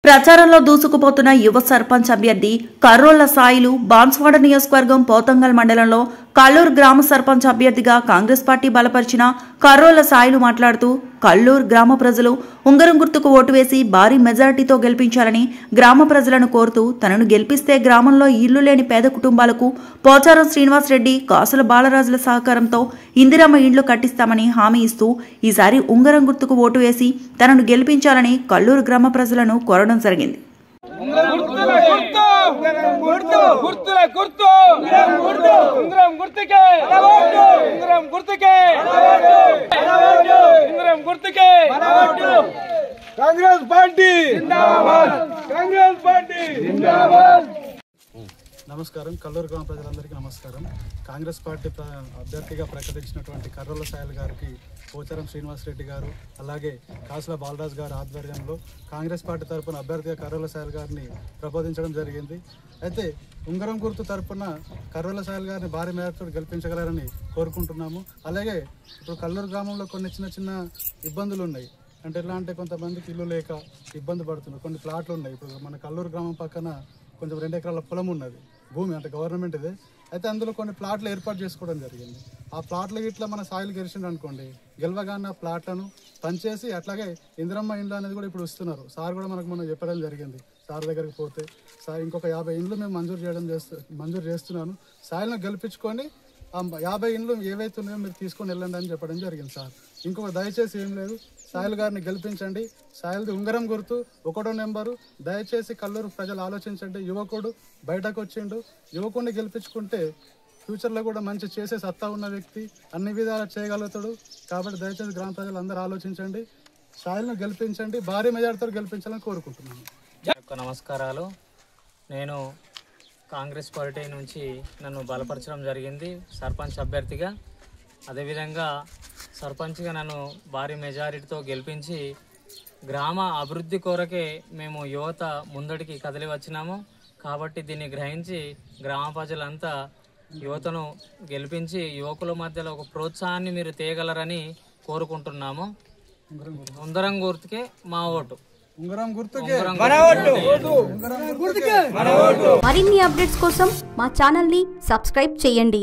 ప్రచారంలో దూసుకుపోతున్న యువ సర్పంచ్ అభ్యర్థి కర్రోళ్ల సాయిలు బాన్స్వాడ నియోజకవర్గం పోతంగల్ మండలంలో కల్లూరు గ్రామ సర్పంచ్ అభ్యర్థిగా కాంగ్రెస్ పార్టీ బలపరిచిన కర్రోళ్ల సాయిలు మాట్లాడుతూ కల్లూరు గ్రామ ప్రజలు ఉంగరం గుర్తుకు ఓటు వేసి భారీ మెజారిటీతో గెలిపించాలని గ్రామ ప్రజలను కోరుతూ తనను గెలిపిస్తే గ్రామంలో ఇల్లు లేని పేద కుటుంబాలకు పోచారం శ్రీనివాస్ రెడ్డి కాసుల బాలరాజుల సహకారంతో ఇందిరమ్మ ఇండ్లు కట్టిస్తామని హామీ ఇస్తూ ఈసారి ఉంగరం గుర్తుకు ఓటు వేసి తనను గెలిపించాలని కల్లూరు గ్రామ ప్రజలను కోరడం జరిగింది. కాంగ్రెస్ పార్టీ జిందాబాద్, కాంగ్రెస్ పార్టీ జిందాబాద్. నమస్కారం. కల్లూరు గ్రామ ప్రజలందరికీ నమస్కారం. కాంగ్రెస్ పార్టీ అభ్యర్థిగా ప్రకటించినటువంటి కర్రోళ్ల సాయిలు గారికి పోచారం శ్రీనివాస్ రెడ్డి గారు అలాగే కాసుల బాలరాజు గారి ఆధ్వర్యంలో కాంగ్రెస్ పార్టీ తరఫున అభ్యర్థిగా కర్రోళ్ల సాయిలు గారిని ప్రబోధించడం జరిగింది. అయితే ఉంగరం గుర్తు తరఫున కర్రోళ్ల సాయిలు గారిని భారీ మేరతో గెలిపించగలరని కోరుకుంటున్నాము. అలాగే ఇప్పుడు కల్లూరు గ్రామంలో కొన్ని చిన్న చిన్న ఇబ్బందులు ఉన్నాయి. అంటే ఎలా అంటే కొంతమందికి ఇల్లు లేక ఇబ్బంది పడుతున్నారు. కొన్ని ప్లాట్లు ఉన్నాయి. ఇప్పుడు మన కల్లూరు గ్రామం పక్కన కొంచెం 2 ఎకరాల పొలం ఉన్నది, భూమి అంటే గవర్నమెంట్ ఇదే. అయితే అందులో కొన్ని ప్లాట్లు ఏర్పాటు చేసుకోవడం జరిగింది. ఆ ప్లాట్లు ఇట్లా మన సాయిలు గెలిచిండు అనుకోండి, గెలవగానే ఆ ప్లాట్లను పనిచేసి అట్లాగే ఇందిరమ్మ ఇండ్లు అనేది కూడా ఇప్పుడు ఇస్తున్నారు. సార్ కూడా మనకు మనం చెప్పడం జరిగింది. సార్ దగ్గరికి పోతే సార్ ఇంకొక 50 ఇండ్లు మేము మంజూరు చేస్తున్నాను, సాయిలను గెలిపించుకొని ఆ 50 ఇండ్లు ఏవైతే ఉన్నాయో మీరు తీసుకొని వెళ్ళండి అని చెప్పడం జరిగింది. సార్ ఇంకొక దయచేసి ఏం లేదు, సాయిల్ గారిని గెలిపించండి. సాయిల్ది ఉంగరం గుర్తు 1వ నెంబరు. దయచేసి కల్లూరు ప్రజలు ఆలోచించండి. యువకుడు బయటకు వచ్చిండు, యువకుడిని గెలిపించుకుంటే ఫ్యూచర్లో కూడా మంచి చేసే సత్తా ఉన్న వ్యక్తి, అన్ని విధాలు చేయగలుగుతాడు. కాబట్టి దయచేసి గ్రామ ప్రజలు అందరూ ఆలోచించండి, సాయిల్ను గెలిపించండి, భారీ మెజార్టీతో గెలిపించాలని కోరుకుంటున్నాను. నమస్కారాలు. నేను కాంగ్రెస్ పార్టీ నుంచి నన్ను బలపరచడం జరిగింది సర్పంచ్ అభ్యర్థిగా. అదేవిధంగా సర్పంచ్గా నన్ను భారీ మెజారిటీతో గెలిపించి గ్రామ అభివృద్ధి కొరకే మేము యువత ముందడికి కదిలి వచ్చినాము. కాబట్టి దీన్ని గ్రహించి గ్రామ ప్రజలంతా యువతను గెలిపించి యువకుల మధ్యలో ఒక ప్రోత్సాహాన్ని మీరు తేగలరని కోరుకుంటున్నాము. ఉంగరం గుర్తుకే మా ఓటు. మరిన్ని అప్డేట్స్ కోసం మా ఛానల్ ని సబ్స్క్రైబ్ చేయండి.